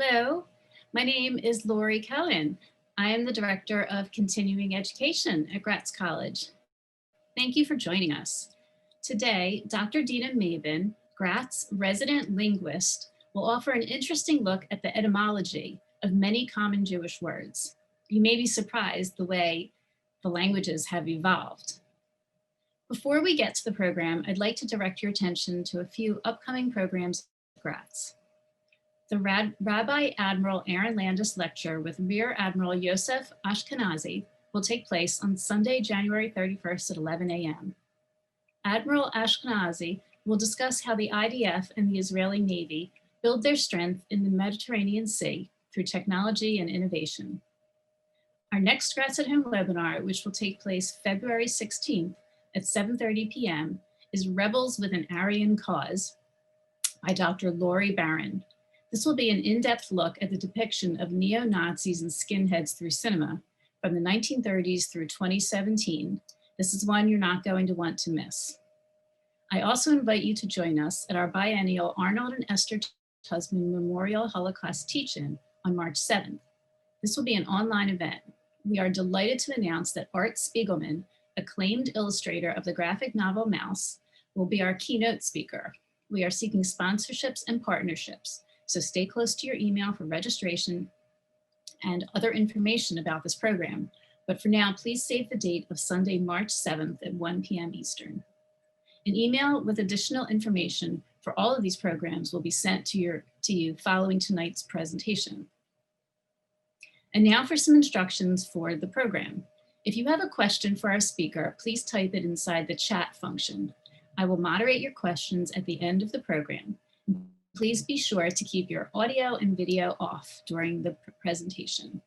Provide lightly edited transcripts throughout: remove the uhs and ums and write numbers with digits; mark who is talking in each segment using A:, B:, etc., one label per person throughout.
A: Hello, my name is Lori Cohen. I am the Director of Continuing Education at Gratz College. Thank you for joining us. Today, Dr. Dina Maiben, Gratz resident linguist, will offer an interesting look at the etymology of many common Jewish words. You may be surprised the way the languages have evolved. Before we get to the program, I'd like to direct your attention to a few upcoming programs at Gratz. The Rabbi Admiral Aaron Landis Lecture with Rear Admiral Yosef Ashkenazi will take place on Sunday, January 31st at 11 a.m. Admiral Ashkenazi will discuss how the IDF and the Israeli Navy build their strength in the Mediterranean Sea through technology and innovation. Our next Gratz at Home webinar, which will take place February 16th at 7:30 p.m., is Rebels with an Aryan Cause by Dr. Lori Barron. This will be an in-depth look at the depiction of neo-Nazis and skinheads through cinema from the 1930s through 2017. This is one you're not going to want to miss. I also invite you to join us at our biennial Arnold and Esther Tusman Memorial Holocaust Teach-In on March 7th. This will be an online event. We are delighted to announce that Art Spiegelman, acclaimed illustrator of the graphic novel Mouse, will be our keynote speaker. We are seeking sponsorships and partnerships, so stay close to your email for registration and other information about this program. But for now, please save the date of Sunday, March 7th at 1 p.m. Eastern. An email with additional information for all of these programs will be sent to you following tonight's presentation. And now for some instructions for the program. If you have a question for our speaker, please type it inside the chat function. I will moderate your questions at the end of the program. Please be sure to keep your audio and video off during the presentation.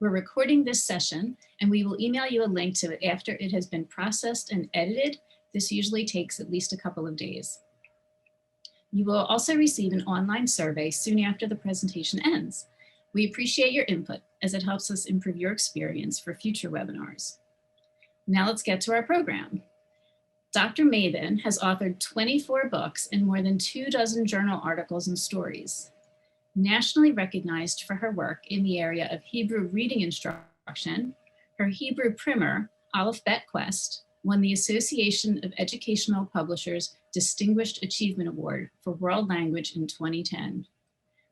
A: We're recording this session and we will email you a link to it after it has been processed and edited. This usually takes at least a couple of days. You will also receive an online survey soon after the presentation ends. We appreciate your input as it helps us improve your experience for future webinars. Now let's get to our program. Dr. Maiben has authored 24 books and more than 24 journal articles and stories. Nationally recognized for her work in the area of Hebrew reading instruction, her Hebrew primer, Aleph Bet Quest, won the Association of Educational Publishers Distinguished Achievement Award for World Language in 2010.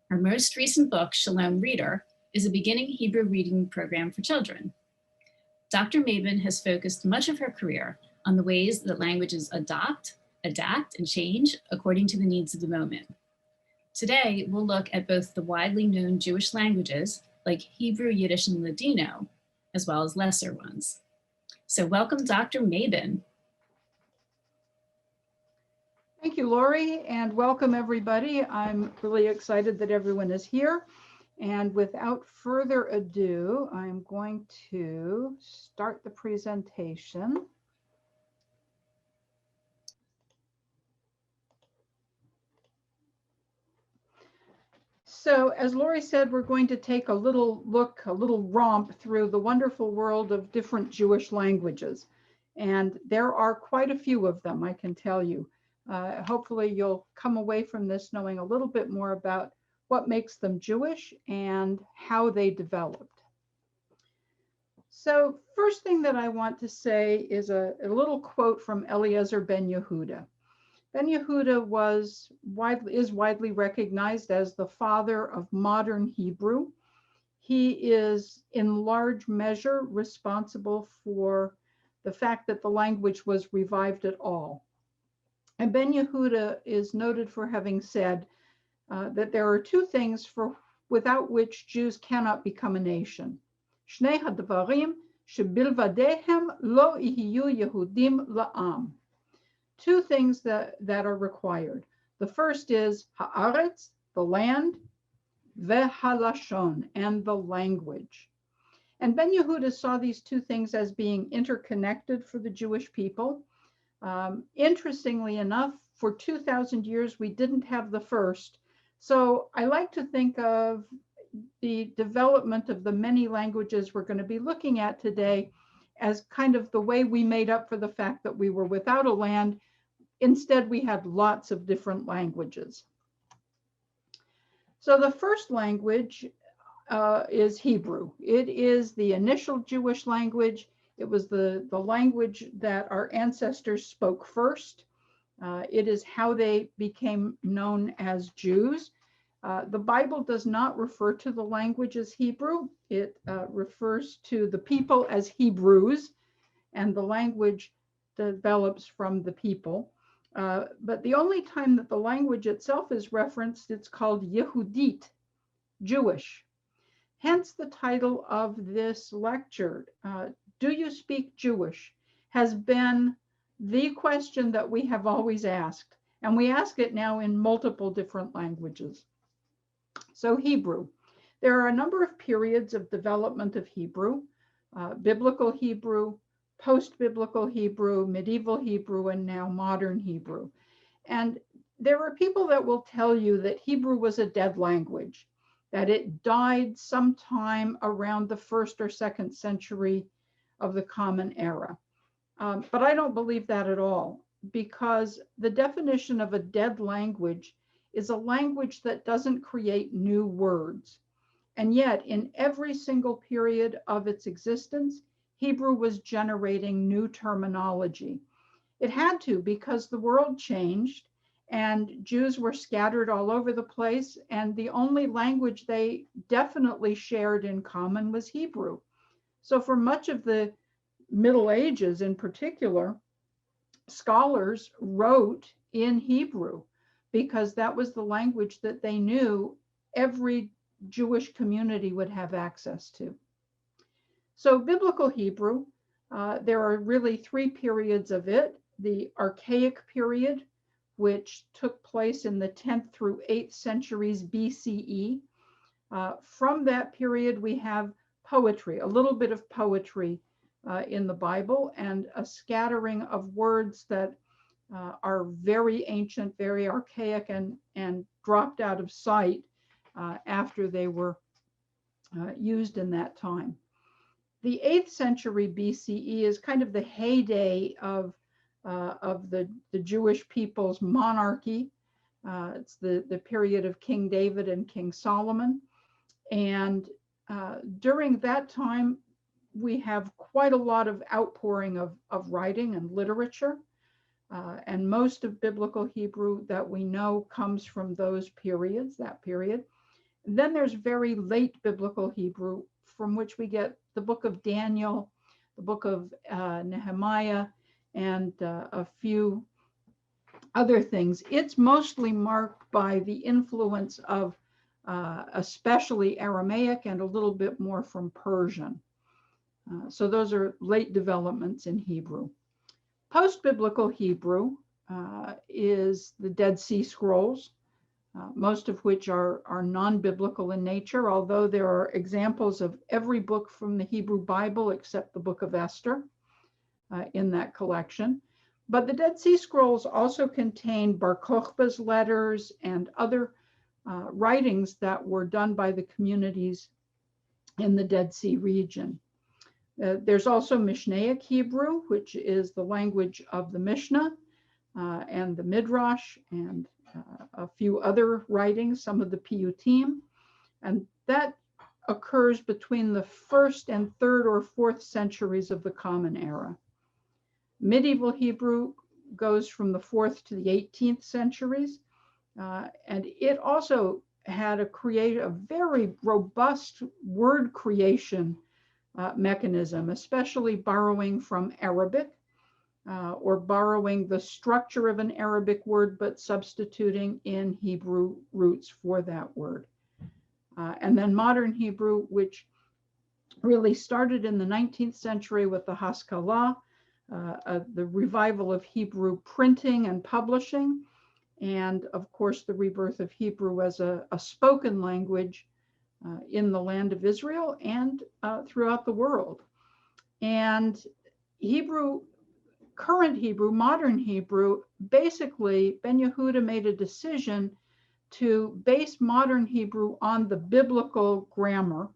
A: Her most recent book, Shalom Reader, is a beginning Hebrew reading program for children. Dr. Maiben has focused much of her career on the ways that languages adopt, adapt, and change according to the needs of the moment. Today, we'll look at both the widely known Jewish languages, like Hebrew, Yiddish, and Ladino, as well as lesser ones. So welcome, Dr. Maiben.
B: Thank you, Lori, and welcome everybody. I'm really excited that everyone is here. And without further ado, I'm going to start the presentation. So as Lori said, we're going to take a little romp through the wonderful world of different Jewish languages. And there are quite a few of them, I can tell you. Hopefully you'll come away from this knowing a little bit more about what makes them Jewish and how they developed. So first thing that I want to say is a little quote from Eliezer Ben Yehuda. Ben Yehuda is widely recognized as the father of modern Hebrew. He is in large measure responsible for the fact that the language was revived at all. And Ben Yehuda is noted for having said that there are two things without which Jews cannot become a nation. Shnei hadvarim shebilvadehem lo ihiyu Yehudim la'am. Two things that are required. The first is haaretz, the land, vehalashon, and the language. And Ben Yehuda saw these two things as being interconnected for the Jewish people. Interestingly enough, for 2,000 years, we didn't have the first. So I like to think of the development of the many languages we're going to be looking at today as kind of the way we made up for the fact that we were without a land. Instead, we had lots of different languages. So the first language is Hebrew. It is the initial Jewish language. It was the language that our ancestors spoke first. It is how they became known as Jews. The Bible does not refer to the language as Hebrew. It refers to the people as Hebrews, and the language develops from the people. But the only time that the language itself is referenced, it's called Yehudit, Jewish. Hence the title of this lecture, Do You Speak Jewish? Has been the question that we have always asked, and we ask it now in multiple different languages. So Hebrew. There are a number of periods of development of Hebrew, biblical Hebrew, post-biblical Hebrew, medieval Hebrew, and now modern Hebrew. And there are people that will tell you that Hebrew was a dead language, that it died sometime around the 1st or 2nd century of the Common Era. But I don't believe that at all, because the definition of a dead language is a language that doesn't create new words. And yet, in every single period of its existence, Hebrew was generating new terminology. It had to, because the world changed and Jews were scattered all over the place, and the only language they definitely shared in common was Hebrew. So for much of the Middle Ages in particular, scholars wrote in Hebrew because that was the language that they knew every Jewish community would have access to. So biblical Hebrew, there are really 3 periods of it. The Archaic period, which took place in the 10th through 8th centuries BCE. From that period, we have poetry, a little bit of poetry in the Bible, and a scattering of words that are very ancient, very archaic, and dropped out of sight after they were used in that time. The 8th century BCE is kind of the heyday of the Jewish people's monarchy. It's the period of King David and King Solomon. And during that time, we have quite a lot of outpouring of writing and literature. And most of biblical Hebrew that we know comes from those periods, that period. And then there's very late biblical Hebrew, from which we get the book of Daniel, the book of Nehemiah, and a few other things. It's mostly marked by the influence of especially Aramaic and a little bit more from Persian. So those are late developments in Hebrew. Post-biblical Hebrew is the Dead Sea Scrolls, most of which are non-biblical in nature, although there are examples of every book from the Hebrew Bible except the book of Esther in that collection. But the Dead Sea Scrolls also contain Bar Kokhba's letters and other writings that were done by the communities in the Dead Sea region. There's also Mishnaic Hebrew, which is the language of the Mishnah and the Midrash and a few other writings, some of the Piyutim, and that occurs between the 1st and 3rd or 4th centuries of the Common Era. Medieval Hebrew goes from the 4th to the 18th centuries, and it also had a very robust word creation mechanism, especially borrowing from Arabic, or borrowing the structure of an Arabic word, but substituting in Hebrew roots for that word. And then modern Hebrew, which really started in the 19th century with the Haskalah, the revival of Hebrew printing and publishing, and of course the rebirth of Hebrew as a spoken language in the land of Israel and throughout the world. And Hebrew, current Hebrew, modern Hebrew, basically Ben Yehuda made a decision to base modern Hebrew on the biblical grammar,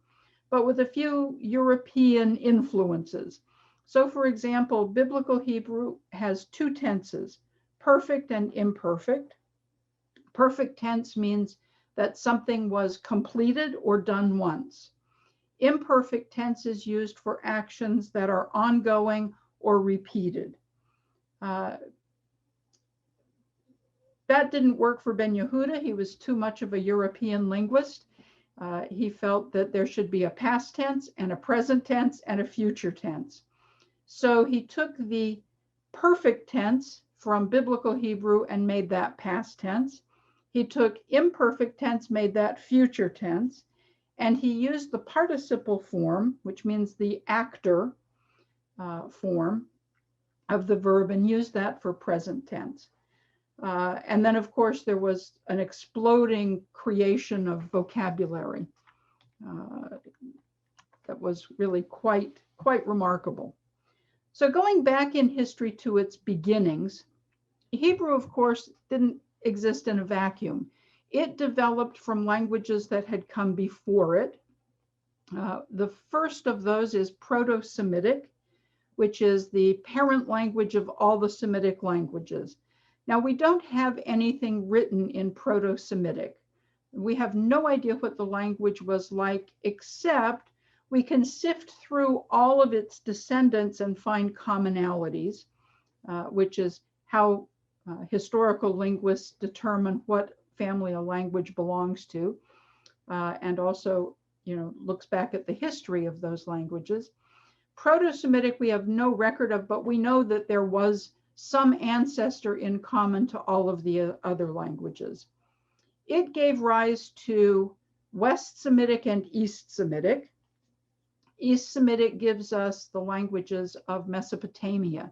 B: but with a few European influences. So for example, biblical Hebrew has 2 tenses, perfect and imperfect. Perfect tense means that something was completed or done once. Imperfect tense is used for actions that are ongoing or repeated. That didn't work for Ben Yehuda. He was too much of a European linguist. He felt that there should be a past tense and a present tense and a future tense. So he took the perfect tense from biblical Hebrew and made that past tense. He took imperfect tense, made that future tense, and he used the participle form, which means the actor form of the verb, and used that for present tense. And then, of course, there was an exploding creation of vocabulary that was really quite remarkable. So going back in history to its beginnings, Hebrew, of course, didn't exist in a vacuum. It developed from languages that had come before it. The first of those is Proto-Semitic, which is the parent language of all the Semitic languages. Now, we don't have anything written in Proto-Semitic. We have no idea what the language was like, except we can sift through all of its descendants and find commonalities, which is how historical linguists determine what family a language belongs to, and also, looks back at the history of those languages. Proto-Semitic we have no record of, but we know that there was some ancestor in common to all of the other languages. It gave rise to West Semitic and East Semitic. East Semitic gives us the languages of Mesopotamia,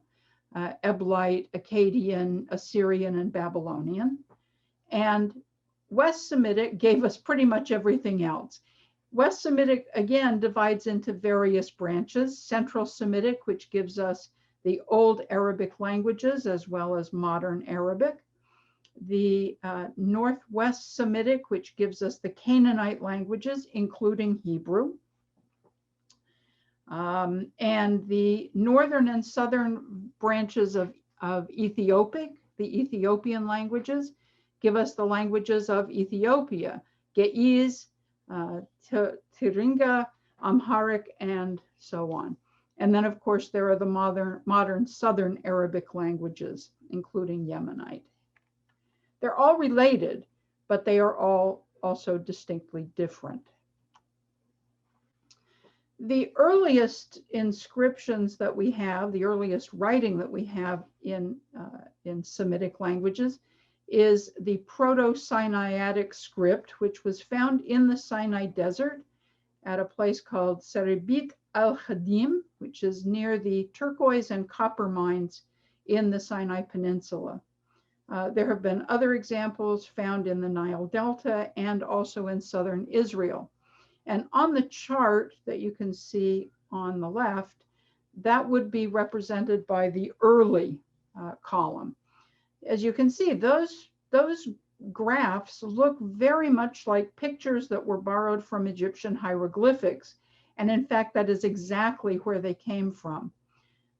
B: Eblite, Akkadian, Assyrian, and Babylonian. And West Semitic gave us pretty much everything else. West Semitic, again, divides into various branches. Central Semitic, which gives us the Old Arabic languages as well as modern Arabic. The Northwest Semitic, which gives us the Canaanite languages, including Hebrew. And the northern and southern branches of Ethiopic, the Ethiopian languages, give us the languages of Ethiopia, Ge'ez, Tiringa, Amharic, and so on. And then, of course, there are the modern Southern Arabic languages, including Yemenite. They're all related, but they are all also distinctly different. The earliest inscriptions that we have, the earliest writing that we have in Semitic languages is the Proto-Sinaitic script, which was found in the Sinai Desert at a place called Serebit al-Khadim, which is near the turquoise and copper mines in the Sinai Peninsula. There have been other examples found in the Nile Delta and also in southern Israel. And on the chart that you can see on the left, that would be represented by the early column. As you can see, those graphs look very much like pictures that were borrowed from Egyptian hieroglyphics. And in fact, that is exactly where they came from.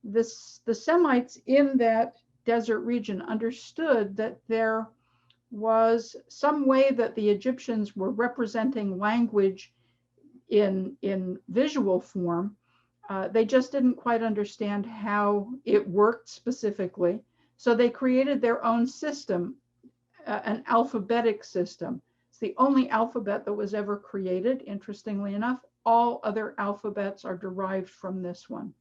B: The Semites in that desert region understood that there was some way that the Egyptians were representing language in visual form. They just didn't quite understand how it worked specifically. So they created their own system, an alphabetic system. It's the only alphabet that was ever created, interestingly enough. All other alphabets are derived from this one.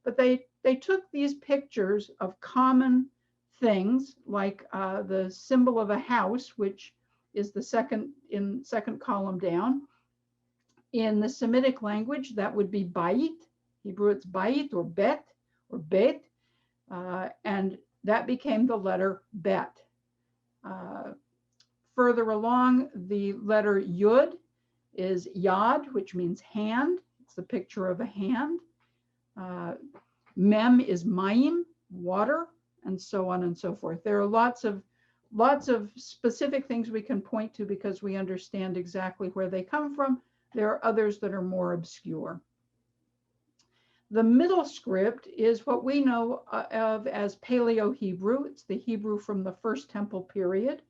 B: But they took these pictures of common things, like the symbol of a house, which is the second column down. In the Semitic language, that would be Bait. Hebrew, it's Bait or Bet or Bet. And that became the letter Bet. Further along, the letter Yud is Yad, which means hand. It's the picture of a hand. Mem is Mayim, water, and so on and so forth. There are lots of specific things we can point to because we understand exactly where they come from. There are others that are more obscure. The middle script is what we know of as Paleo-Hebrew. It's the Hebrew from the First Temple period.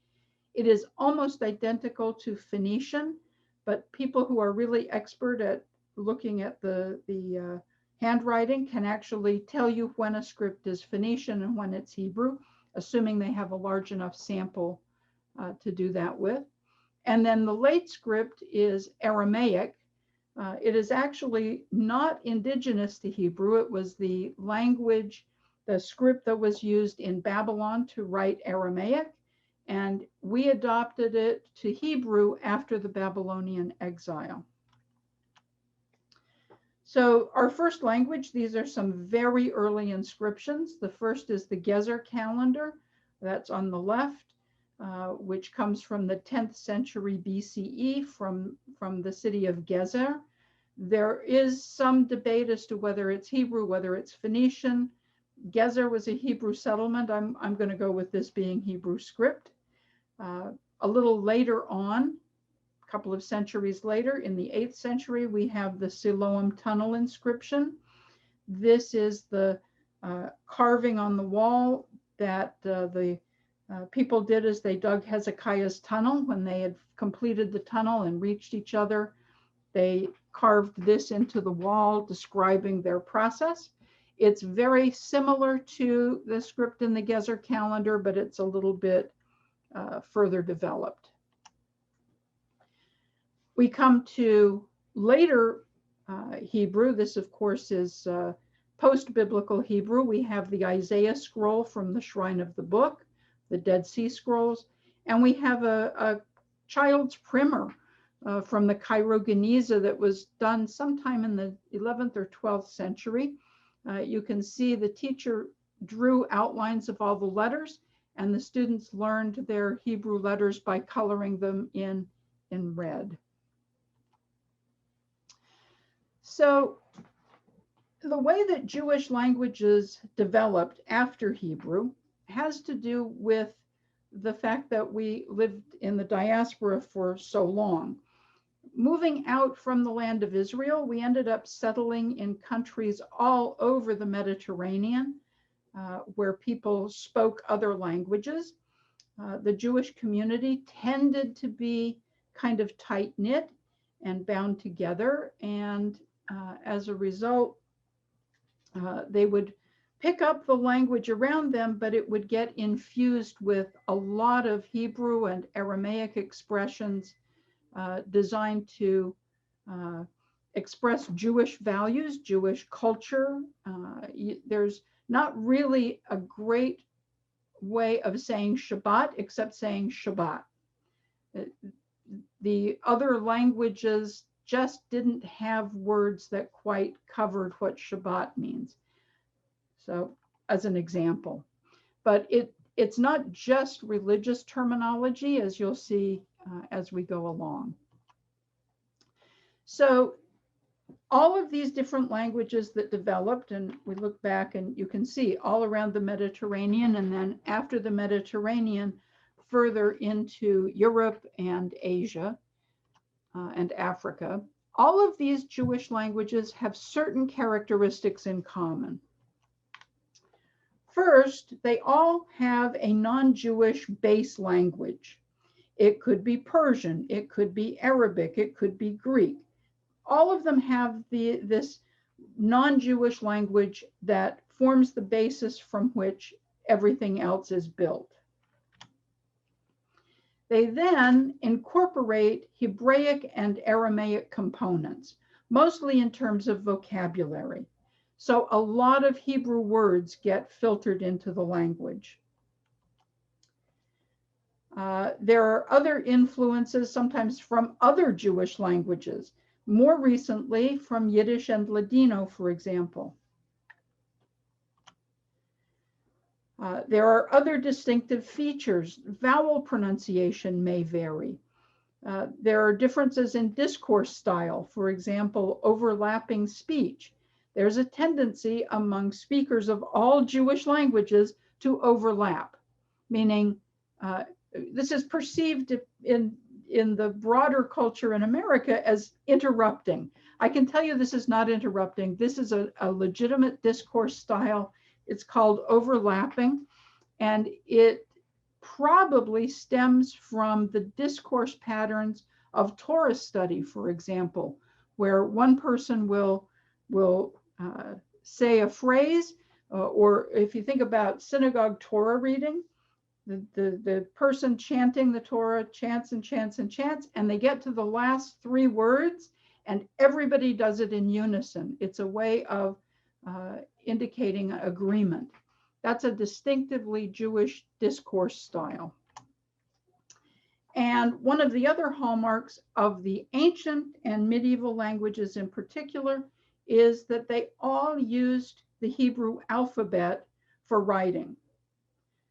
B: It is almost identical to Phoenician, but people who are really expert at looking at the handwriting can actually tell you when a script is Phoenician and when it's Hebrew, assuming they have a large enough sample to do that with. And then the late script is Aramaic. It is actually not indigenous to Hebrew. It was the language, the script that was used in Babylon to write Aramaic, and we adopted it to Hebrew after the Babylonian exile. So our first language, these are some very early inscriptions. The first is the Gezer calendar, that's on the left, which comes from the 10th century BCE from the city of Gezer. There is some debate as to whether it's Hebrew, whether it's Phoenician. Gezer was a Hebrew settlement. I'm going to go with this being Hebrew script. A little later on, a couple of centuries later, in the 8th century, we have the Siloam Tunnel inscription. This is the carving on the wall that the people did as they dug Hezekiah's tunnel. When they had completed the tunnel and reached each other, they carved this into the wall, describing their process. It's very similar to the script in the Gezer calendar, but it's a little bit further developed. We come to later Hebrew. This, of course, is post-biblical Hebrew. We have the Isaiah scroll from the Shrine of the Book, the Dead Sea Scrolls, and we have a child's primer from the Cairo Geniza that was done sometime in the 11th or 12th century. You can see the teacher drew outlines of all the letters, and the students learned their Hebrew letters by coloring them in red. So the way that Jewish languages developed after Hebrew has to do with the fact that we lived in the diaspora for so long. Moving out from the land of Israel, we ended up settling in countries all over the Mediterranean where people spoke other languages. The Jewish community tended to be kind of tight-knit and bound together, and as a result, they would pick up the language around them, but it would get infused with a lot of Hebrew and Aramaic expressions designed to express Jewish values, Jewish culture. There's not really a great way of saying Shabbat except saying Shabbat. The other languages just didn't have words that quite covered what Shabbat means. So as an example, but it's not just religious terminology, as you'll see as we go along. So all of these different languages that developed, and we look back and you can see all around the Mediterranean, and then after the Mediterranean, further into Europe and Asia and Africa, all of these Jewish languages have certain characteristics in common. First, they all have a non-Jewish base language. It could be Persian, it could be Arabic, it could be Greek. All of them have this non-Jewish language that forms the basis from which everything else is built. They then incorporate Hebraic and Aramaic components, mostly in terms of vocabulary. So a lot of Hebrew words get filtered into the language. There are other influences, sometimes from other Jewish languages, more recently from Yiddish and Ladino, for example. There are other distinctive features. Vowel pronunciation may vary. There are differences in discourse style, for example, overlapping speech. There's a tendency among speakers of all Jewish languages to overlap, meaning this is perceived in the broader culture in America as interrupting. I can tell you this is not interrupting. This is a legitimate discourse style. It's called overlapping, and it probably stems from the discourse patterns of Torah study, for example, where one person will say a phrase, or if you think about synagogue Torah reading, the person chanting the Torah chants and chants and chants, and they get to the last three words, and everybody does it in unison. It's a way of indicating agreement. That's a distinctively Jewish discourse style. And one of the other hallmarks of the ancient and medieval languages in particular is that they all used the Hebrew alphabet for writing.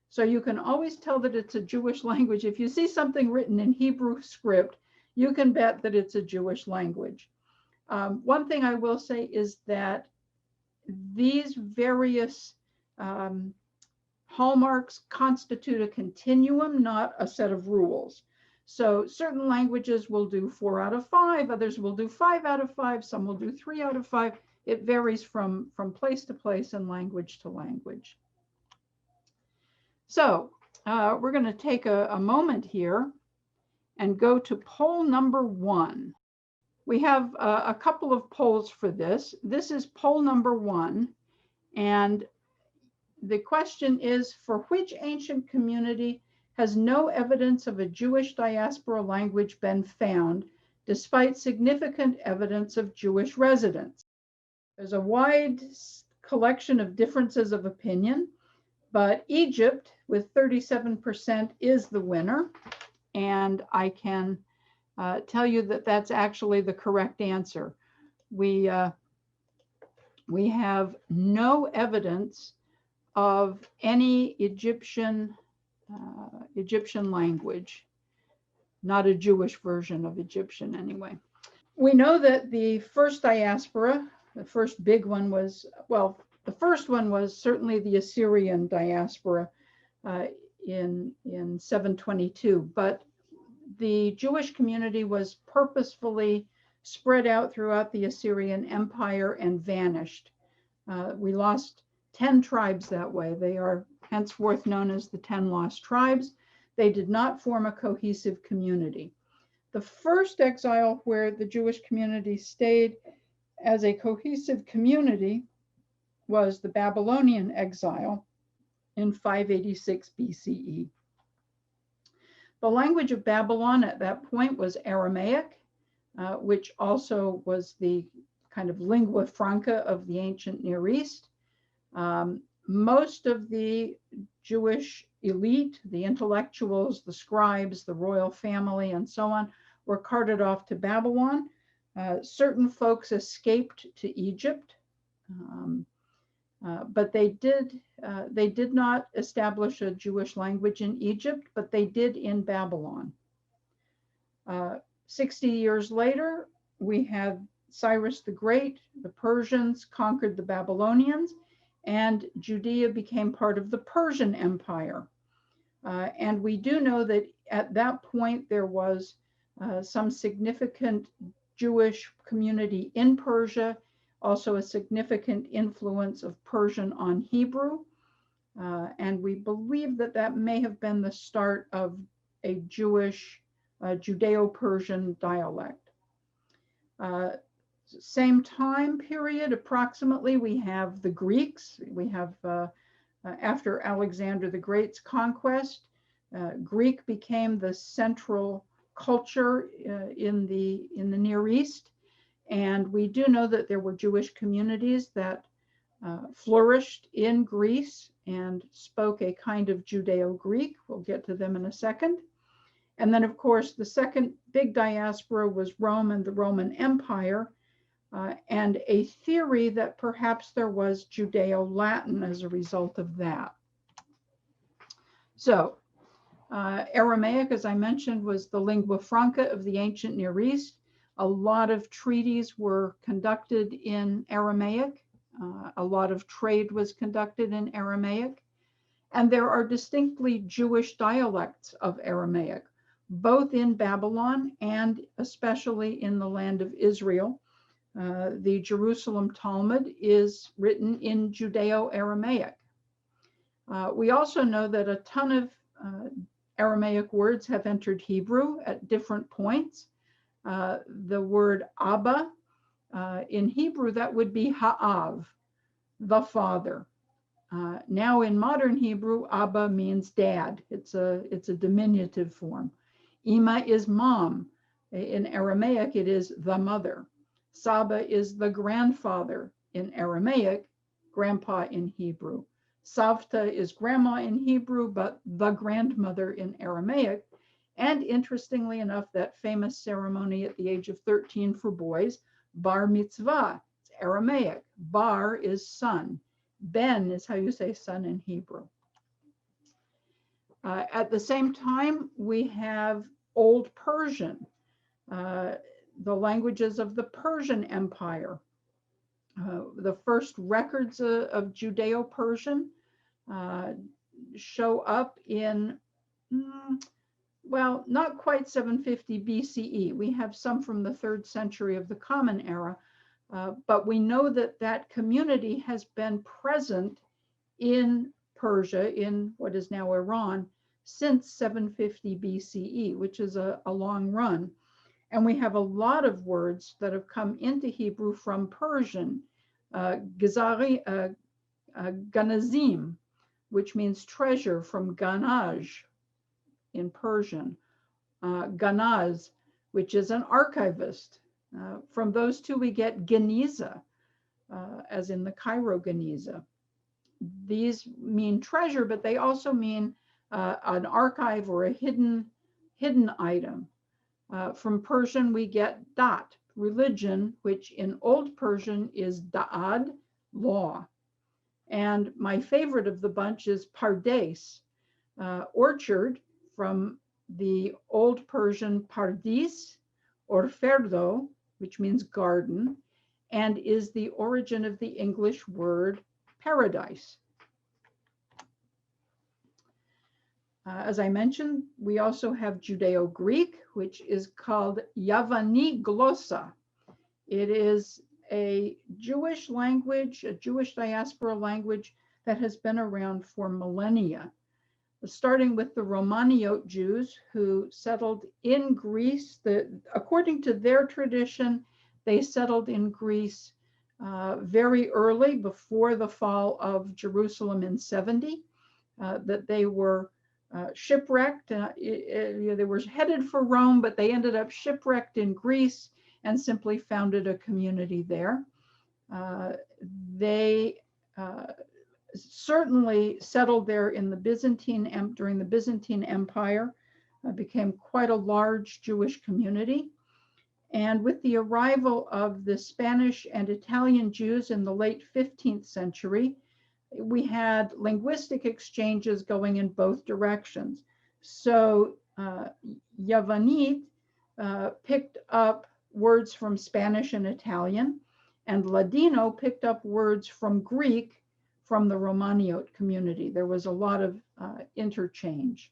B: So you can always tell that it's a Jewish language. If you see something written in Hebrew script, you can bet that it's a Jewish language. One thing I will say is that these various hallmarks constitute a continuum, not a set of rules. So certain languages will do 4 out of 5, others will do 5 out of 5, some will do 3 out of 5. It varies from place to place and language to language. So we're going to take a moment here and go to poll number 1. We have a couple of polls for this. This is poll number 1. And the question is, for which ancient community has no evidence of a Jewish diaspora language been found, despite significant evidence of Jewish residents? There's a wide collection of differences of opinion, but Egypt, with 37%, is the winner. And I can tell you that that's actually the correct answer. We have no evidence of any Egyptian language, not a Jewish version of Egyptian anyway. We know that the first diaspora, the first big one was, well, the first one was certainly the Assyrian diaspora in 722, but the Jewish community was purposefully spread out throughout the Assyrian Empire and vanished. We lost 10 tribes that way. They are henceforth known as the 10 lost tribes. They did not form a cohesive community. The first exile where the Jewish community stayed as a cohesive community was the Babylonian exile in 586 BCE. The language of Babylon at that point was Aramaic, which also was the kind of lingua franca of the ancient Near East. Most of the Jewish elite, the intellectuals, the scribes, the royal family, and so on, were carted off to Babylon. Certain folks escaped to Egypt, but they did not establish a Jewish language in Egypt, but they did in Babylon. 60 years later, we had Cyrus the Great. The Persians conquered the Babylonians, and Judea became part of the Persian Empire. And we do know that at that point there was some significant Jewish community in Persia, also a significant influence of Persian on Hebrew. And we believe that that may have been the start of a Jewish Judeo-Persian dialect. Same time period, approximately, we have the Greeks. We have, after Alexander the Great's conquest, Greek became the central culture in the Near East. And we do know that there were Jewish communities that flourished in Greece and spoke a kind of Judeo-Greek. We'll get to them in a second. And then, of course, the second big diaspora was Rome and the Roman Empire, and a theory that perhaps there was Judeo-Latin as a result of that. So Aramaic, as I mentioned, was the lingua franca of the ancient Near East. A lot of treaties were conducted in Aramaic. A lot of trade was conducted in Aramaic. And there are distinctly Jewish dialects of Aramaic, both in Babylon and especially in the land of Israel. The Jerusalem Talmud is written in Judeo-Aramaic. We also know that a ton of Aramaic words have entered Hebrew at different points. The word Abba, in Hebrew, that would be Ha'av, the father. Now in modern Hebrew, Abba means dad. It's a diminutive form. Ima is mom. In Aramaic, it is the mother. Saba is the grandfather in Aramaic, grandpa in Hebrew. Savta is grandma in Hebrew, but the grandmother in Aramaic. And interestingly enough, that famous ceremony at the age of 13 for boys, bar mitzvah, it's Aramaic. Bar is son. Ben is how you say son in Hebrew. At the same time, we have Old Persian, the languages of the Persian Empire. The first records of Judeo-Persian show up in, well, not quite 750 BCE. We have some from the 3rd century of the Common Era, but we know that that community has been present in Persia, in what is now Iran, since 750 BCE, which is a long run. And we have a lot of words that have come into Hebrew from Persian. Ganazim, which means treasure, from ganaj in Persian. Ganaz, which is an archivist. From those two, we get Geniza, as in the Cairo Geniza. These mean treasure, but they also mean an archive or a hidden item. From Persian, we get dat, religion, which in Old Persian is da'ad, law. And my favorite of the bunch is pardes, orchard, from the Old Persian pardis, or ferdo, which means garden, and is the origin of the English word paradise. As I mentioned, we also have Judeo-Greek, which is called Yavanit glossa. It is a Jewish language, a Jewish diaspora language that has been around for millennia, starting with the Romaniot Jews who settled in Greece. According to their tradition, they settled in Greece very early, before the fall of Jerusalem in 70, that they were shipwrecked. They were headed for Rome, but they ended up shipwrecked in Greece and simply founded a community there. They certainly settled there in the during the Byzantine Empire, became quite a large Jewish community. And with the arrival of the Spanish and Italian Jews in the late 15th century, we had linguistic exchanges going in both directions. So Yavanit picked up words from Spanish and Italian, and Ladino picked up words from Greek from the Romaniot community. There was a lot of interchange.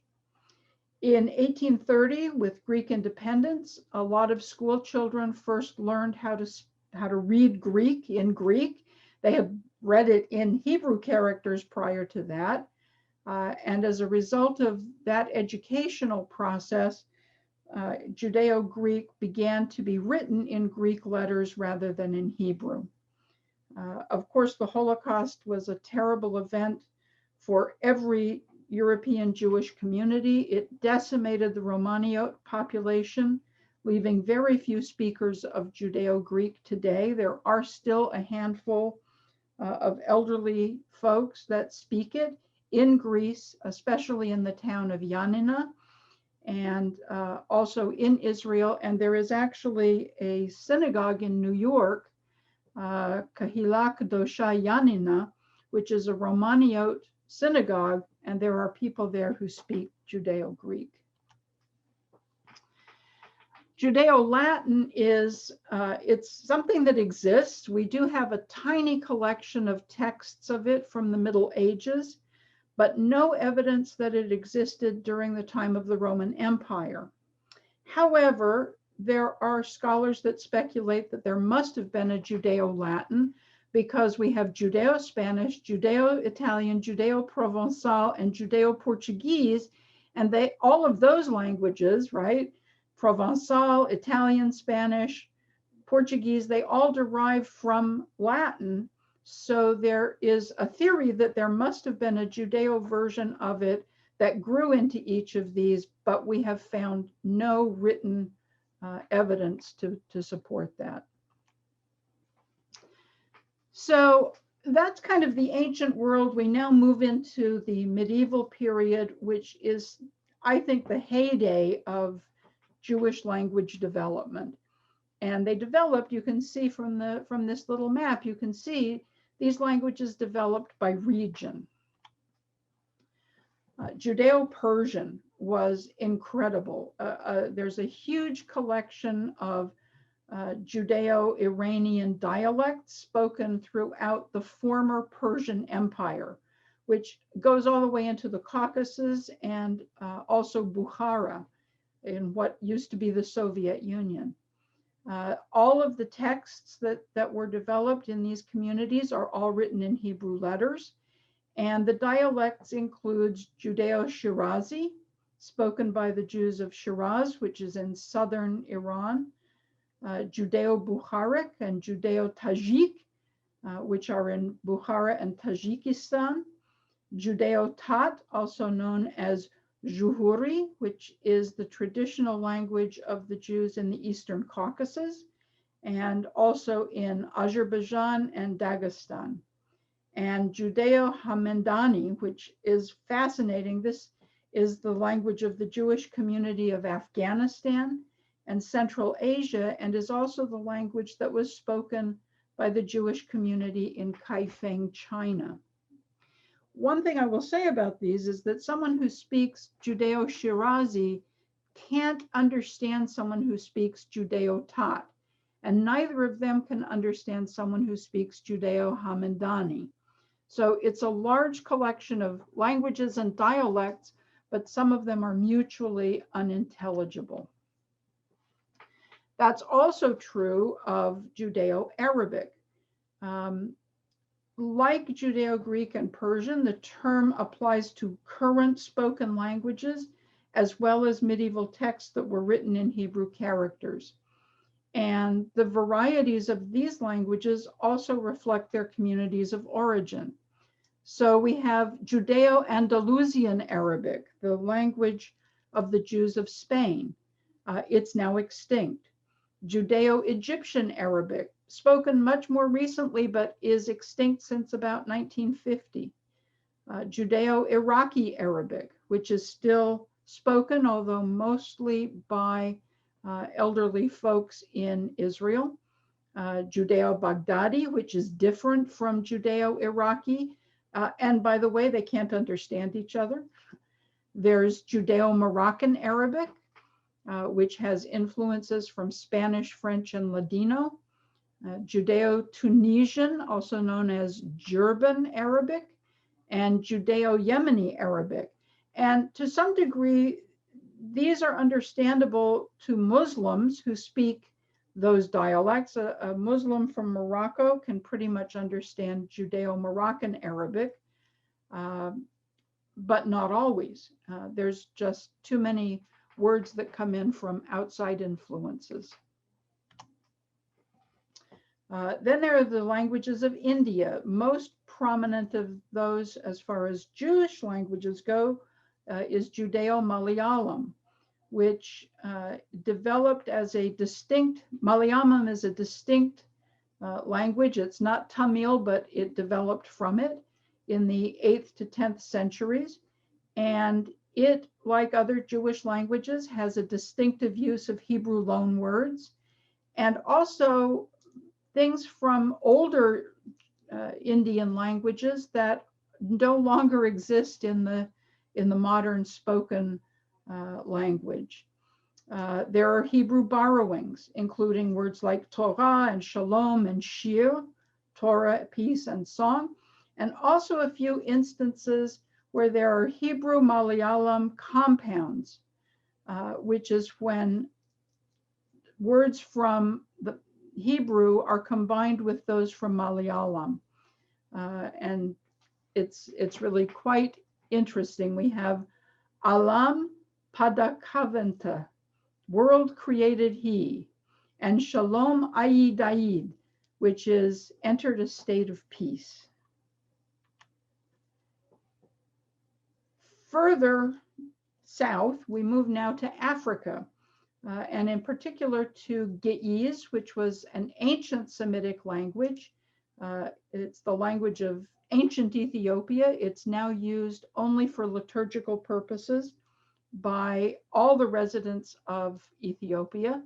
B: In 1830, with Greek independence, a lot of school children first learned how to read Greek in Greek. They had read it in Hebrew characters prior to that. And as a result of that educational process, Judeo-Greek began to be written in Greek letters rather than in Hebrew. Of course, the Holocaust was a terrible event for every European Jewish community. It decimated the Romaniot population, leaving very few speakers of Judeo-Greek today. There are still a handful of elderly folks that speak it in Greece, especially in the town of Yanina, and also in Israel. And there is actually a synagogue in New York, Kahila Kadosha Yanina, which is a Romaniot synagogue, and there are people there who speak Judeo-Greek. Judeo-Latin is, it's something that exists. We do have a tiny collection of texts of it from the Middle Ages, but no evidence that it existed during the time of the Roman Empire. However, there are scholars that speculate that there must have been a Judeo-Latin, because we have Judeo-Spanish, Judeo-Italian, Judeo-Provençal, and Judeo-Portuguese And all of those languages, right? Provençal, Italian, Spanish, Portuguese, they all derive from Latin. So there is a theory that there must have been a Judeo version of it that grew into each of these, but we have found no written evidence to support that. So that's kind of the ancient world. We now move into the medieval period, which is, I think, the heyday of Jewish language development. And they developed, you can see from this little map, you can see these languages developed by region. Judeo-Persian was incredible. There's a huge collection of Judeo-Iranian dialects spoken throughout the former Persian Empire, which goes all the way into the Caucasus and also Bukhara in what used to be the Soviet Union. All of the texts that were developed in these communities are all written in Hebrew letters. And the dialects includes Judeo-Shirazi, spoken by the Jews of Shiraz, which is in southern Iran, Judeo-Bukharic and Judeo-Tajik, which are in Bukhara and Tajikistan, Judeo-Tat, also known as Juhri, which is the traditional language of the Jews in the Eastern Caucasus, and also in Azerbaijan and Dagestan. And Judeo-Hamendani, which is fascinating. This is the language of the Jewish community of Afghanistan and Central Asia, and is also the language that was spoken by the Jewish community in Kaifeng, China. One thing I will say about these is that someone who speaks Judeo-Shirazi can't understand someone who speaks Judeo-Tat, and neither of them can understand someone who speaks Judeo-Hamendani. So it's a large collection of languages and dialects, but some of them are mutually unintelligible. That's also true of Judeo-Arabic. Like Judeo-Greek and Persian, the term applies to current spoken languages, as well as medieval texts that were written in Hebrew characters. And the varieties of these languages also reflect their communities of origin. So we have Judeo-Andalusian Arabic, the language of the Jews of Spain. It's now extinct. Judeo-Egyptian Arabic, spoken much more recently, but is extinct since about 1950. Judeo-Iraqi Arabic, which is still spoken, although mostly by elderly folks in Israel. Judeo-Baghdadi, which is different from Judeo-Iraqi. And by the way, they can't understand each other. There's Judeo-Moroccan Arabic, which has influences from Spanish, French, and Ladino. Judeo-Tunisian, also known as Jerban Arabic, and Judeo-Yemeni Arabic. And to some degree, these are understandable to Muslims who speak those dialects. A Muslim from Morocco can pretty much understand Judeo-Moroccan Arabic, but not always. There's just too many words that come in from outside influences. Then there are the languages of India. Most prominent of those as far as Jewish languages go is Judeo-Malayalam, which developed as a distinct, Malayalam is a distinct language. It's not Tamil, but it developed from it in the 8th to 10th centuries. And it, like other Jewish languages, has a distinctive use of Hebrew loan words, and also things from older Indian languages that no longer exist in the modern spoken language. There are Hebrew borrowings, including words like Torah and Shalom and Shir, Torah, peace, and song, and also a few instances where there are Hebrew Malayalam compounds, which is when words from the Hebrew are combined with those from Malayalam. And it's really quite interesting. We have Alam Padakaventa, world created he, and Shalom Ayid, which is entered a state of peace. Further south, we move now to Africa, and in particular to Ge'ez, which was an ancient Semitic language. It's the language of ancient Ethiopia. It's now used only for liturgical purposes by all the residents of Ethiopia.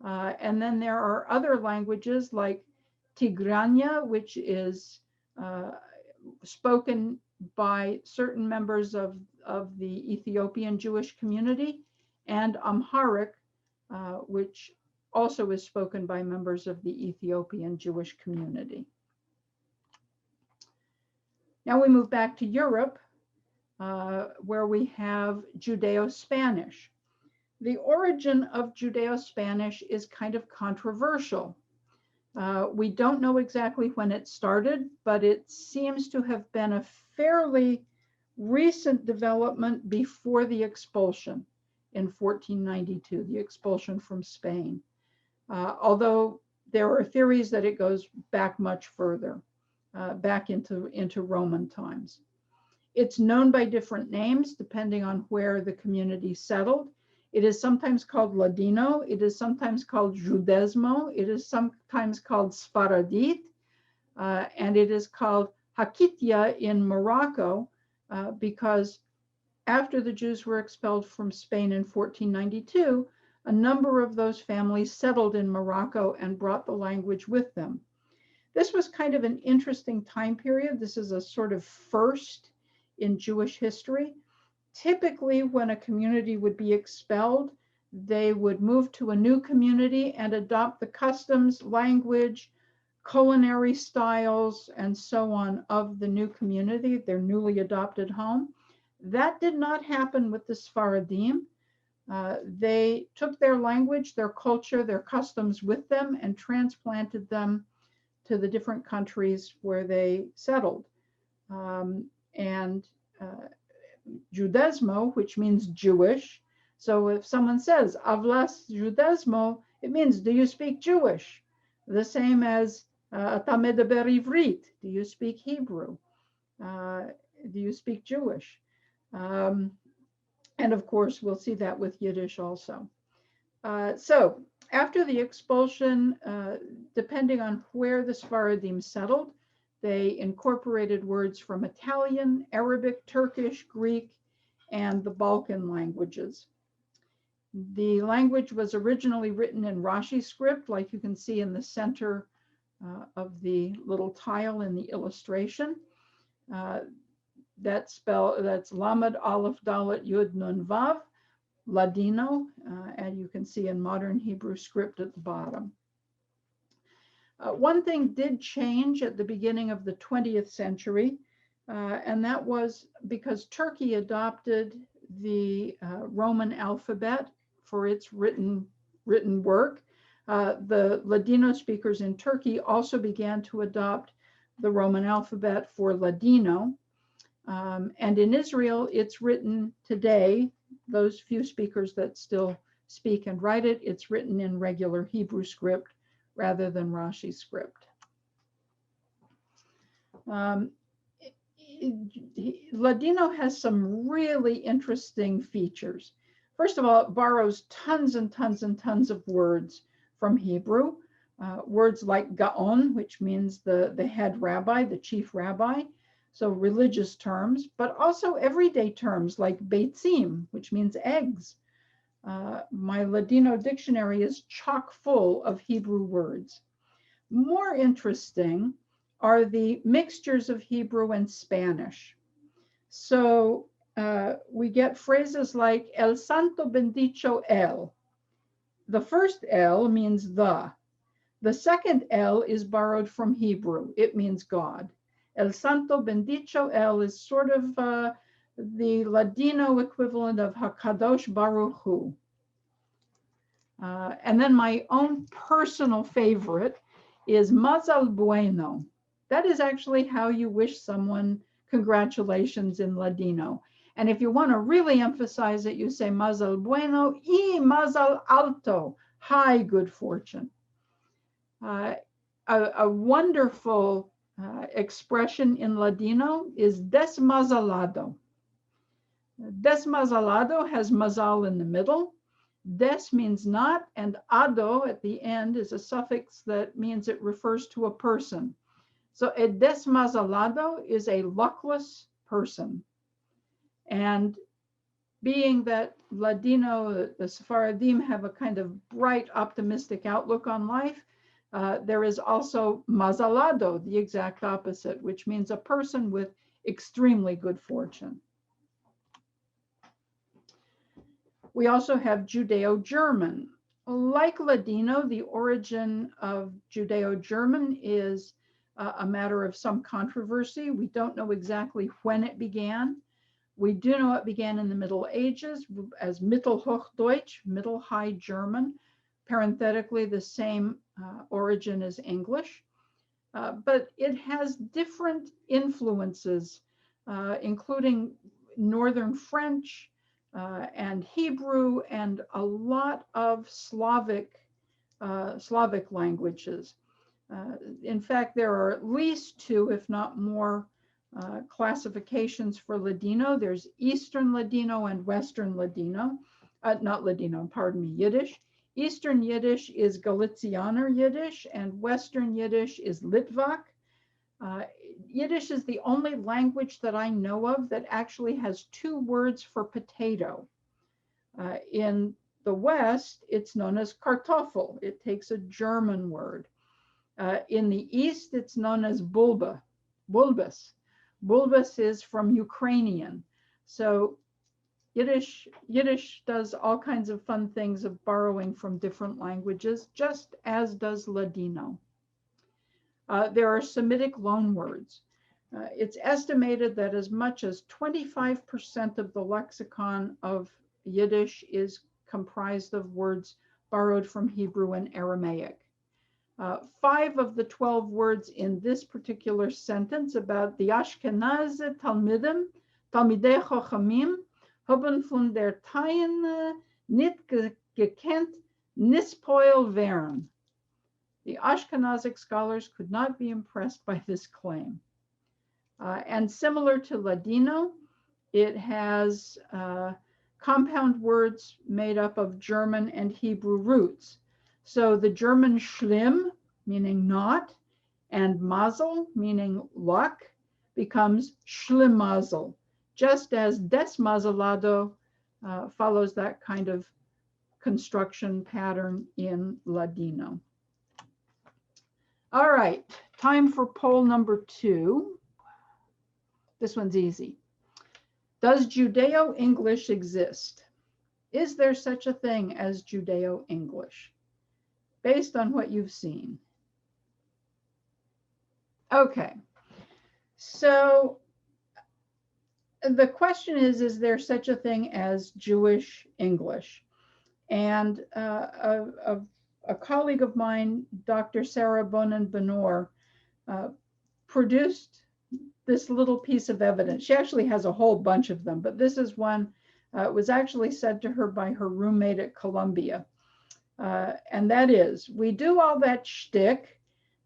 B: And then there are other languages like Tigrania, which is spoken by certain members of the Ethiopian Jewish community, and Amharic, which also is spoken by members of the Ethiopian Jewish community. Now we move back to Europe, where we have Judeo-Spanish. The origin of Judeo-Spanish is kind of controversial. We don't know exactly when it started, but it seems to have been a fairly recent development before the expulsion in 1492, the expulsion from Spain. Although there are theories that it goes back much further, back into Roman times. It's known by different names depending on where the community settled. It is sometimes called Ladino. It is sometimes called Judesmo. It is sometimes called Sfaradit. And it is called Haketia in Morocco because after the Jews were expelled from Spain in 1492, a number of those families settled in Morocco and brought the language with them. This was kind of an interesting time period. This is a sort of first in Jewish history. Typically, when a community would be expelled, they would move to a new community and adopt the customs, language, culinary styles, and so on of the new community, their newly adopted home. That did not happen with the Sfaradim. They took their language, their culture, their customs with them and transplanted them to the different countries where they settled. Judesmo, which means Jewish. So if someone says, Avlas Judesmo, it means, do you speak Jewish? The same as אתה מדבר עברית, do you speak Hebrew? Do you speak Jewish? And of course, we'll see that with Yiddish also. So after the expulsion, depending on where the Sfaradim settled, they incorporated words from Italian, Arabic, Turkish, Greek, and the Balkan languages. The language was originally written in Rashi script, like you can see in the center of the little tile in the illustration. That's Lamed Aleph Dalet Yud Nun Vav, Ladino, and you can see in modern Hebrew script at the bottom. One thing did change at the beginning of the 20th century, and that was because Turkey adopted the Roman alphabet for its written work. The Ladino speakers in Turkey also began to adopt the Roman alphabet for Ladino. And in Israel, it's written today, those few speakers that still speak and write it, it's written in regular Hebrew script rather than Rashi script. Ladino has some really interesting features. First of all, it borrows tons and tons and tons of words from Hebrew. Words like Gaon, which means the head rabbi, the chief rabbi, so religious terms, but also everyday terms like beitzim, which means eggs. My Ladino dictionary is chock full of Hebrew words. More interesting are the mixtures of Hebrew and Spanish. So we get phrases like El Santo Bendito El. The first El means the. The second El is borrowed from Hebrew. It means God. El Santo Bendito El is sort of the Ladino equivalent of Hakadosh Baruch Hu. And then my own personal favorite is Mazal Bueno. That is actually how you wish someone congratulations in Ladino. And if you want to really emphasize it, you say mazal bueno y mazal alto, high good fortune. A wonderful expression in Ladino is desmazalado. Desmazalado has mazal in the middle. Des means not, and ado at the end is a suffix that means it refers to a person. So a desmazalado is a luckless person. And being that Ladino, the Sephardim have a kind of bright, optimistic outlook on life, there is also mazalado, the exact opposite, which means a person with extremely good fortune. We also have Judeo-German. Like Ladino, the origin of Judeo-German is a matter of some controversy. We don't know exactly when it began. We do know it began in the Middle Ages as Mittelhochdeutsch, Middle High German, parenthetically the same origin as English. But it has different influences, including Northern French, and Hebrew, and a lot of Slavic languages. In fact, there are at least two, if not more, classifications for Ladino. There's Eastern Ladino and Western Ladino. Not Ladino, pardon me, Yiddish. Eastern Yiddish is Galicianer Yiddish, and Western Yiddish is Litvak. Yiddish is the only language that I know of that actually has two words for potato. In the West, it's known as Kartoffel. It takes a German word. In the East, it's known as bulbus. Bulbus is from Ukrainian. So Yiddish does all kinds of fun things of borrowing from different languages, just as does Ladino. There are Semitic loanwords. It's estimated that as much as 25% of the lexicon of Yiddish is comprised of words borrowed from Hebrew and Aramaic. 5 of the 12 words in this particular sentence about the Ashkenaz Talmidei Chochamim haben von der Taine nit gekannt nispoil werden. The Ashkenazic scholars could not be impressed by this claim. And similar to Ladino, it has compound words made up of German and Hebrew roots. So the German schlimm, meaning not, and mazel, meaning luck, becomes schlimmmazel, just as desmazalado follows that kind of construction pattern in Ladino. All right, time for poll number 2. This one's easy. Does Judeo-English exist? Is there such a thing as Judeo-English? Based on what you've seen. Okay, so the question is there such a thing as Jewish English? And a colleague of mine, Dr. Sarah Bonin-Benor, produced this little piece of evidence. She actually has a whole bunch of them, but this is one. It was actually said to her by her roommate at Columbia. And that is, we do all that shtick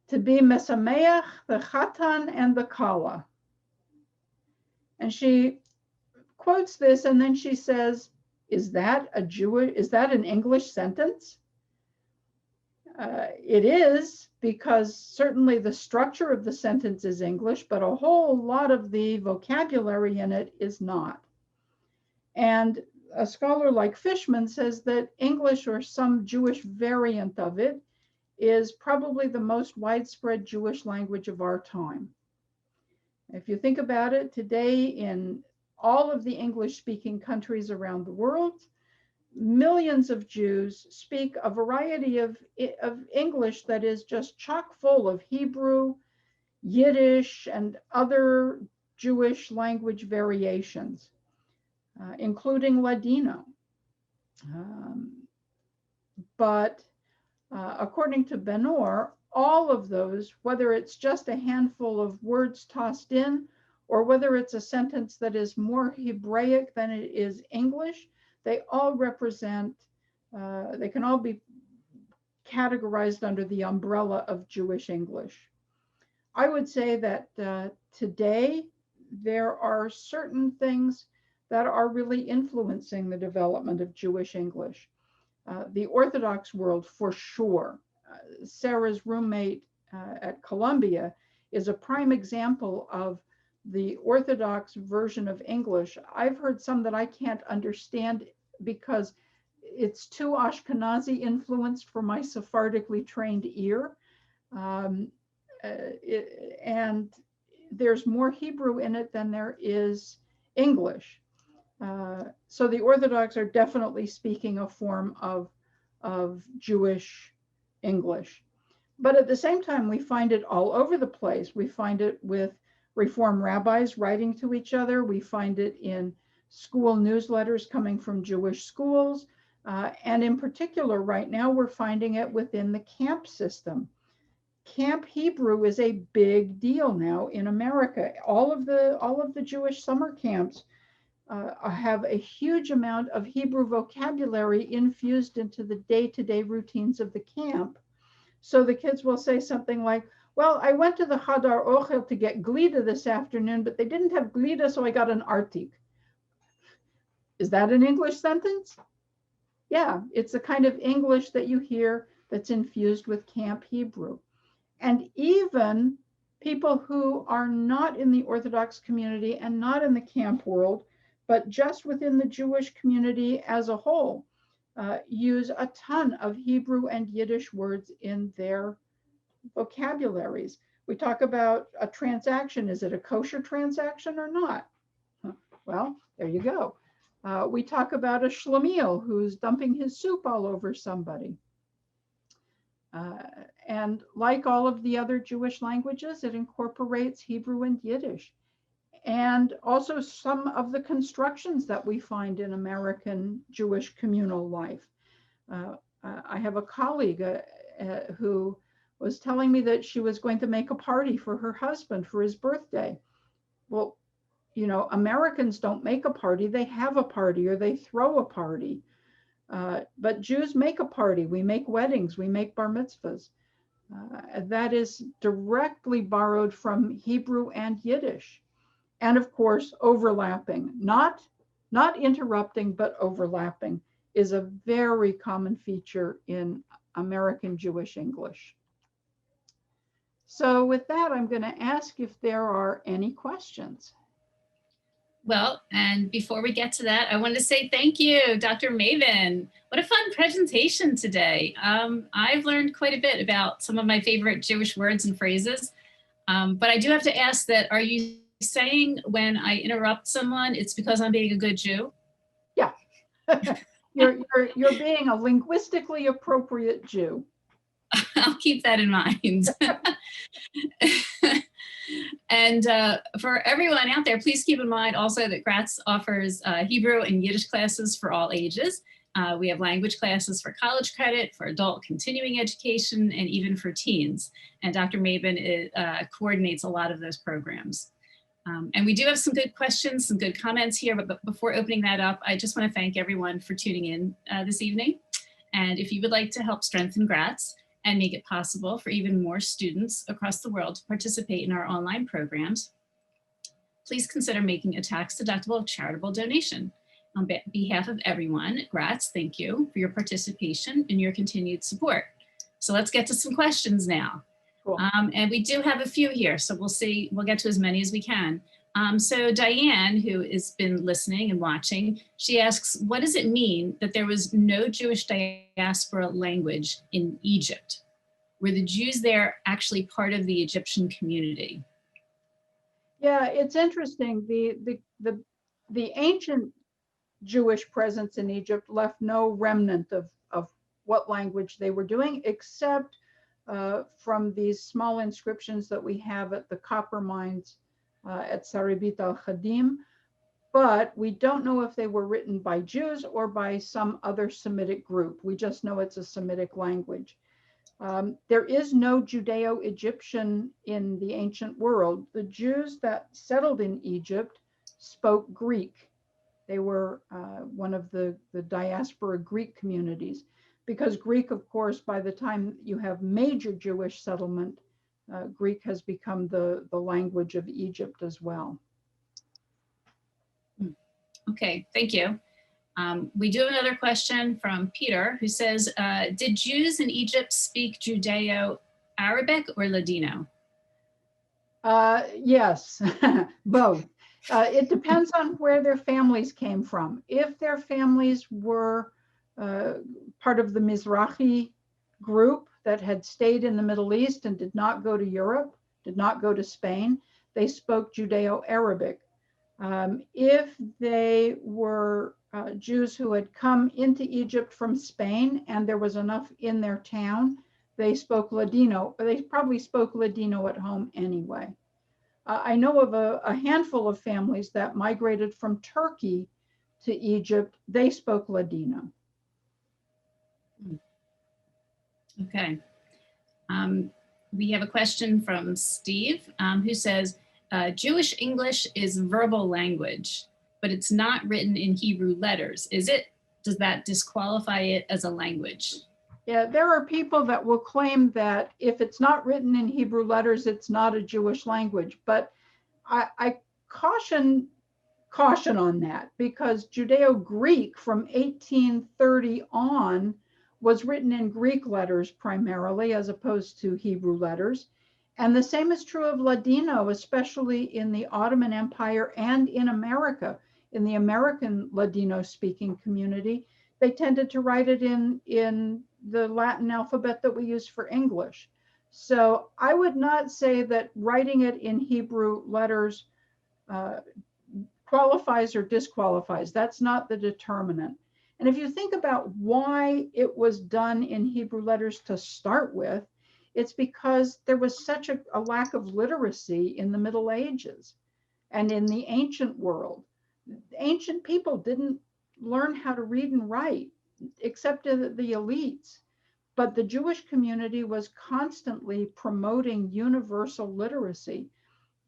B: to be mesameach, the chatan, and the kala. And she quotes this, and then she says, is that an English sentence? It is, because certainly the structure of the sentence is English, but a whole lot of the vocabulary in it is not. And a scholar like Fishman says that English, or some Jewish variant of it, is probably the most widespread Jewish language of our time. If you think about it, today in all of the English-speaking countries around the world, millions of Jews speak a variety of English that is just chock full of Hebrew, Yiddish, and other Jewish language variations, including Ladino. But according to Benor, all of those, whether it's just a handful of words tossed in or whether it's a sentence that is more Hebraic than it is English, they all represent, they can all be categorized under the umbrella of Jewish English. I would say that today there are certain things that are really influencing the development of Jewish English. The Orthodox world, for sure. Sarah's roommate at Columbia is a prime example of the Orthodox version of English. I've heard some that I can't understand because it's too Ashkenazi influenced for my Sephardically trained ear. And there's more Hebrew in it than there is English. So the Orthodox are definitely speaking a form of Jewish English. But at the same time, we find it all over the place. We find it with Reform rabbis writing to each other. We find it in school newsletters coming from Jewish schools. And in particular, right now, we're finding it within the camp system. Camp Hebrew is a big deal now in America. All of the Jewish summer camps have a huge amount of Hebrew vocabulary infused into the day-to-day routines of the camp. So the kids will say something like, well, I went to the Hadar Ochel to get glida this afternoon, but they didn't have glida, so I got an artik. Is that an English sentence? Yeah, it's the kind of English that you hear that's infused with Camp Hebrew. And even people who are not in the Orthodox community and not in the camp world, but just within the Jewish community as a whole, use a ton of Hebrew and Yiddish words in their vocabularies. We talk about a transaction. Is it a kosher transaction or not? Well, there you go. We talk about a shlemiel who's dumping his soup all over somebody. And like all of the other Jewish languages, it incorporates Hebrew and Yiddish. And also some of the constructions that we find in American Jewish communal life. I have a colleague who was telling me that she was going to make a party for her husband for his birthday. Well, you know, Americans don't make a party, they have a party or they throw a party. But Jews make a party. We make weddings, we make bar mitzvahs. That is directly borrowed from Hebrew and Yiddish. And of course, overlapping, not interrupting, but overlapping is a very common feature in American Jewish English. So with that, I'm going to ask if there are any questions.
A: Well, and before we get to that, I want to say thank you, Dr. Maiben. What a fun presentation today. I've learned quite a bit about some of my favorite Jewish words and phrases, but I do have to ask that, are you saying when I interrupt someone, it's because I'm being a good Jew?
B: Yeah, you're being a linguistically appropriate Jew.
A: I'll keep that in mind. And for everyone out there, please keep in mind also that Gratz offers Hebrew and Yiddish classes for all ages. We have language classes for college credit, for adult continuing education, and even for teens. And Dr. Maiben coordinates a lot of those programs. And we do have some good questions, some good comments here, but before opening that up, I just want to thank everyone for tuning in this evening. And if you would like to help strengthen Gratz and make it possible for even more students across the world to participate in our online programs, please consider making a tax-deductible charitable donation. On behalf of everyone at Gratz, thank you for your participation and your continued support. So let's get to some questions now.
B: Cool.
A: And we do have a few here, so we'll get to as many as we can. So Diane, who has been listening and watching, she asks, what does it mean that there was no Jewish diaspora language in Egypt? Were the Jews there actually part of the Egyptian community?
B: Yeah, it's interesting. The ancient Jewish presence in Egypt left no remnant of what language they were doing, except from these small inscriptions that we have at the copper mines at Saribit al-Khadim. But we don't know if they were written by Jews or by some other Semitic group. We just know it's a Semitic language. There is no Judeo-Egyptian in the ancient world. The Jews that settled in Egypt spoke Greek. They were one of the diaspora Greek communities, because Greek, of course, by the time you have major Jewish settlement, Greek has become the language of Egypt as well.
A: Okay, thank you. We do have another question from Peter, who says, did Jews in Egypt speak Judeo-Arabic or Ladino?
B: Yes, both. It depends on where their families came from. If their families were part of the Mizrahi group that had stayed in the Middle East and did not go to Europe, did not go to Spain, they spoke Judeo-Arabic. If they were Jews who had come into Egypt from Spain and there was enough in their town, they spoke Ladino, but they probably spoke Ladino at home anyway. I know of a handful of families that migrated from Turkey to Egypt. They spoke Ladino.
A: Okay. We have a question from Steve, who says, Jewish English is verbal language, but it's not written in Hebrew letters, is it? Does that disqualify it as a language?
B: Yeah, there are people that will claim that if it's not written in Hebrew letters, it's not a Jewish language. But I caution on that, because Judeo-Greek from 1830 on was written in Greek letters primarily, as opposed to Hebrew letters. And the same is true of Ladino, especially in the Ottoman Empire and in America. In the American Ladino-speaking community, they tended to write it in the Latin alphabet that we use for English. So I would not say that writing it in Hebrew letters qualifies or disqualifies. That's not the determinant. And if you think about why it was done in Hebrew letters to start with, it's because there was such a lack of literacy in the Middle Ages and in the ancient world. Ancient people didn't learn how to read and write, except the elites. But the Jewish community was constantly promoting universal literacy.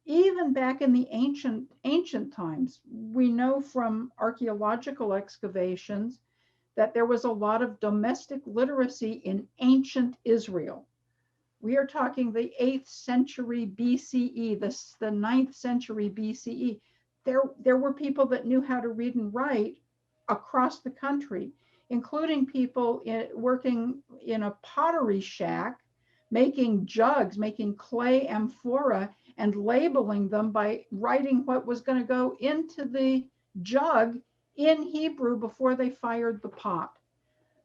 B: Even back in the ancient times, we know from archaeological excavations that there was a lot of domestic literacy in ancient Israel. We are talking the 8th century BCE, the 9th century BCE. There were people that knew how to read and write across the country, including people working in a pottery shack, making jugs, making clay amphora, and labeling them by writing what was going to go into the jug in Hebrew before they fired the pot.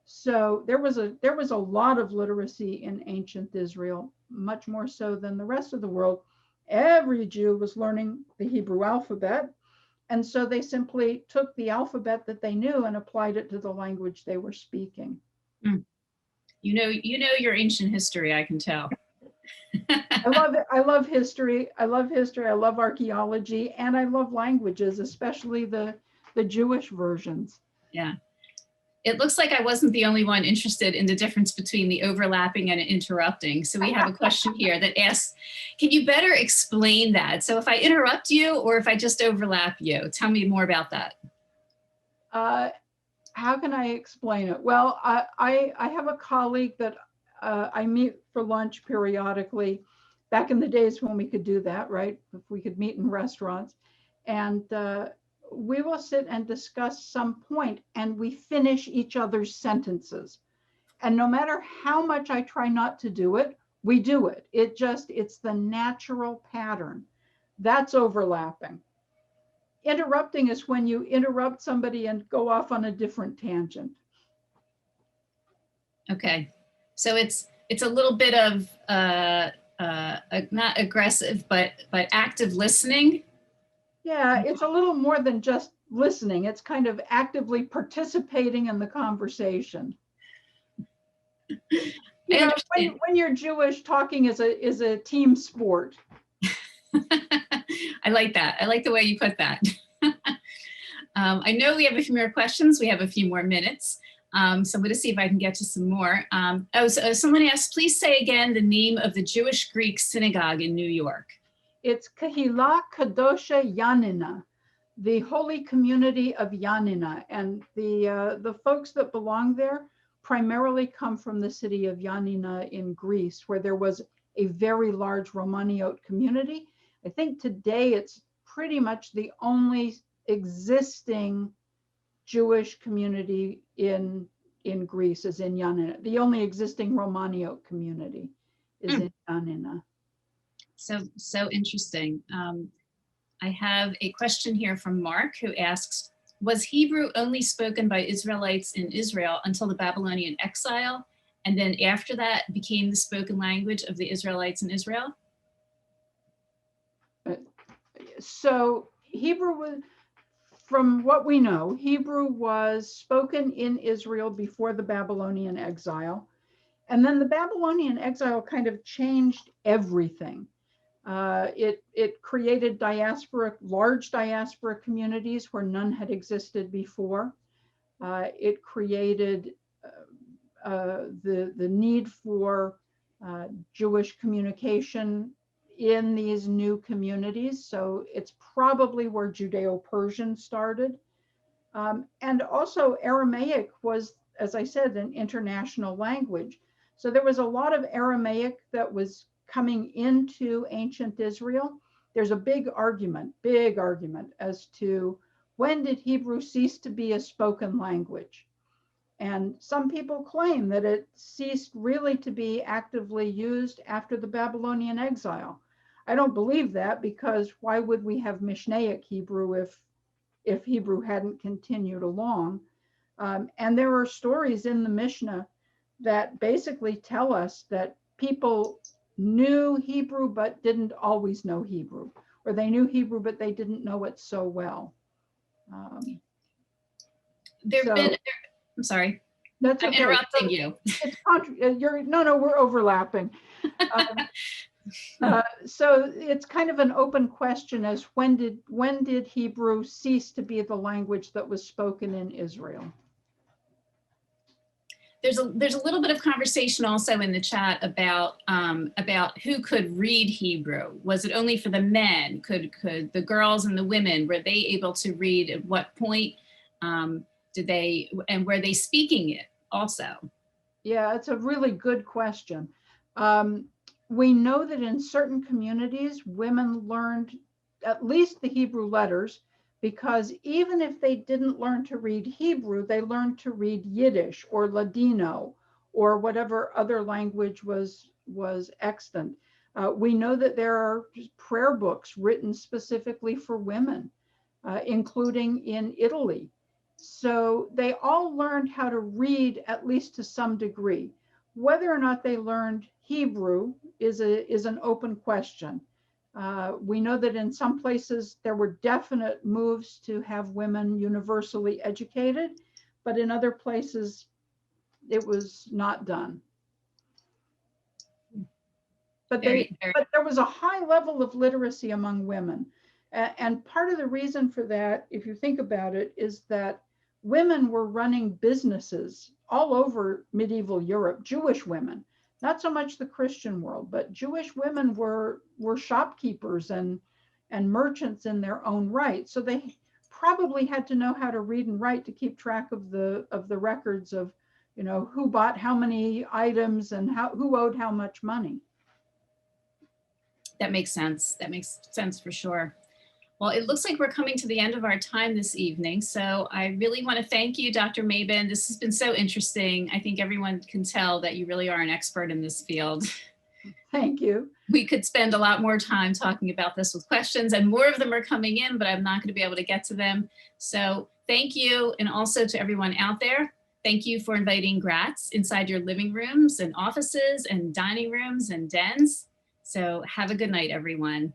B: So there was a lot of literacy in ancient Israel, much more so than the rest of the world. Every Jew was learning the Hebrew alphabet, and so they simply took the alphabet that they knew and applied it to the language they were speaking.
A: Mm. You know your ancient history, I can tell.
B: I love it. I love history. I love archaeology, and I love languages, especially the Jewish versions.
A: Yeah. It looks like I wasn't the only one interested in the difference between the overlapping and interrupting. So we have a question here that asks, can you better explain that? So if I interrupt you or if I just overlap you, tell me more about that.
B: How can I explain it? Well, I have a colleague that I meet for lunch periodically, back in the days when we could do that, right? If we could meet in restaurants. And we will sit and discuss some point, and we finish each other's sentences. And no matter how much I try not to do it, we do it. It's the natural pattern. That's overlapping. Interrupting is when you interrupt somebody and go off on a different tangent.
A: Okay. So it's a little bit of not aggressive, but active listening.
B: Yeah, it's a little more than just listening. It's kind of actively participating in the conversation. You know, when you're Jewish, talking is a team sport.
A: I like that. I like the way you put that. I know we have a few more questions. We have a few more minutes. So I'm going to see if I can get to some more. So someone asked, please say again the name of the Jewish Greek synagogue in New York.
B: It's Kehila Kadosha Yanina, the holy community of Yanina. And the folks that belong there primarily come from the city of Yanina in Greece, where there was a very large Romaniot community. I think today it's pretty much the only existing Jewish community in Greece is in Yanina. The only existing Romaniot community is in Yanina.
A: So interesting. I have a question here from Mark, who asks, was Hebrew only spoken by Israelites in Israel until the Babylonian exile? And then after that became the spoken language of the Israelites in Israel?
B: So Hebrew was, from what we know, Hebrew was spoken in Israel before the Babylonian exile. And then the Babylonian exile kind of changed everything. It created large diaspora communities where none had existed before. It created the need for Jewish communication in these new communities. So it's probably where Judeo-Persian started. And also Aramaic was, as I said, an international language. So there was a lot of Aramaic that was coming into ancient Israel. There's a big argument as to when did Hebrew cease to be a spoken language? And some people claim that it ceased really to be actively used after the Babylonian exile. I don't believe that, because why would we have Mishnaic Hebrew if Hebrew hadn't continued along? And there are stories in the Mishnah that basically tell us that people knew Hebrew but didn't always know Hebrew, or they knew Hebrew but they didn't know it so well.
A: I'm sorry.
B: That's
A: I'm
B: okay.
A: interrupting you.
B: No, we're overlapping. So it's kind of an open question as when did Hebrew cease to be the language that was spoken in Israel?
A: There's a little bit of conversation also in the chat about who could read Hebrew. Was it only for the men? Could the girls and the women, were they able to read? At what point and were they speaking it also?
B: Yeah, it's a really good question. We know that in certain communities, women learned at least the Hebrew letters, because even if they didn't learn to read Hebrew, they learned to read Yiddish or Ladino or whatever other language was extant. We know that there are prayer books written specifically for women, including in Italy. So they all learned how to read, at least to some degree. Whether or not they learned Hebrew is an open question. We know that in some places there were definite moves to have women universally educated, but in other places it was not done. But there was a high level of literacy among women. And part of the reason for that, if you think about it, is that women were running businesses all over medieval Europe, Jewish women. Not so much the Christian world, but Jewish women were shopkeepers and merchants in their own right. So they probably had to know how to read and write to keep track of the records of, who bought how many items and who owed how much money.
A: That makes sense. That makes sense for sure. Well, it looks like we're coming to the end of our time this evening. So I really want to thank you, Dr. Maiben. This has been so interesting. I think everyone can tell that you really are an expert in this field.
B: Thank you.
A: We could spend a lot more time talking about this with questions, and more of them are coming in, but I'm not going to be able to get to them. So thank you. And also to everyone out there, thank you for inviting Gratz inside your living rooms and offices and dining rooms and dens. So have a good night, everyone.